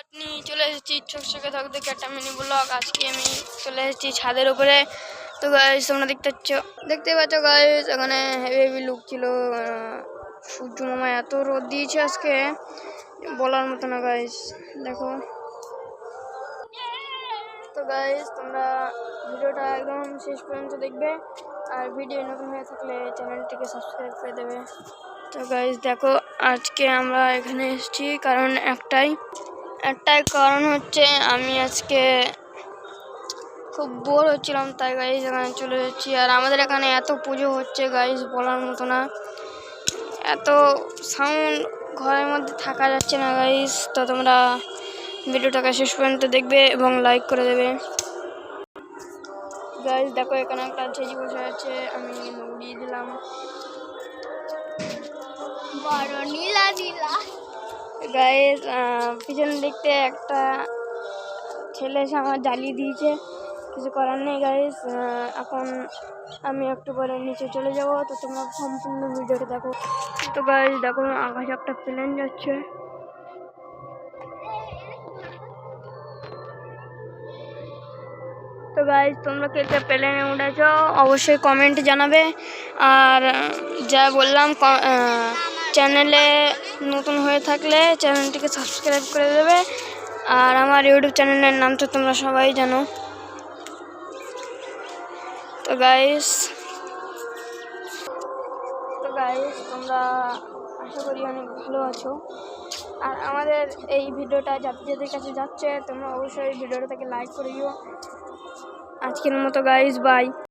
আপনি চলে এসেছি চকচকে ধকধকে একটা মিনি ব্লগ। আজকে আমি চলে এসেছি ছাদের উপরে। তো গাইস তোমরা দেখতে পাচ্ছ গাইস, এখানে হেভি হেভি লুক ছিল। সূর্য মামা এত রোদ দিয়েছে আজকে, বলার মতো না গাইস। দেখো তো গাইস, তোমরা ভিডিওটা একদম শেষ পর্যন্ত দেখবে, আর ভিডিও নতুন হয়ে থাকলে চ্যানেলটিকে সাবস্ক্রাইব করে দেবে। তো গাইস দেখো, আজকে আমরা এখানে এসেছি কারণ একটাই কারণ হচ্ছে আমি আজকে খুব বোর হচ্ছিলাম, তাই গাইস এখানে চলে যাচ্ছি। আর আমাদের এখানে এত পুজো হচ্ছে গাইস, বলার মতো না। এত সাউন্ড, ঘরের মধ্যে থাকা যাচ্ছে না গাইস। তো তোমরা ভিডিওটাকে শেষ পর্যন্ত দেখবে এবং লাইক করে দেবে। গাইস দেখো, এখানে একটা ঝেঝি বসে আছে, আমি উড়িয়ে দিলাম। বড় নীলা নীলা গাইস, পিছনে দেখতে একটা ছেলে এসে আমার জ্বালিয়ে দিয়েছে, কিছু করার নেই গাইস। এখন আমি একটু পরে নিচে চলে যাব, তো তোমরা সম্পূর্ণ ভিডিওটা দেখো। তো গাইস দেখো, আকাশে একটা প্লেন যাচ্ছে। তো গাইস তোমরা কে কে প্লেনে উঠেছো অবশ্যই কমেন্টে জানাবে। আর যা বললাম, চ্যানেলে নতুন হয়ে থাকলে চ্যানেলটিকে সাবস্ক্রাইব করে দেবে। আর আমার ইউটিউব চ্যানেলের নাম তো তোমরা সবাই জানো। তো গাইস তোমরা আশা করি অনেক ভালো আছো। আর আমাদের এই ভিডিওটা যাদের কাছে যাচ্ছে, তোমরা অবশ্যই ভিডিওটাকে লাইক করে দিও। আজকের মতো গাইস, বাই।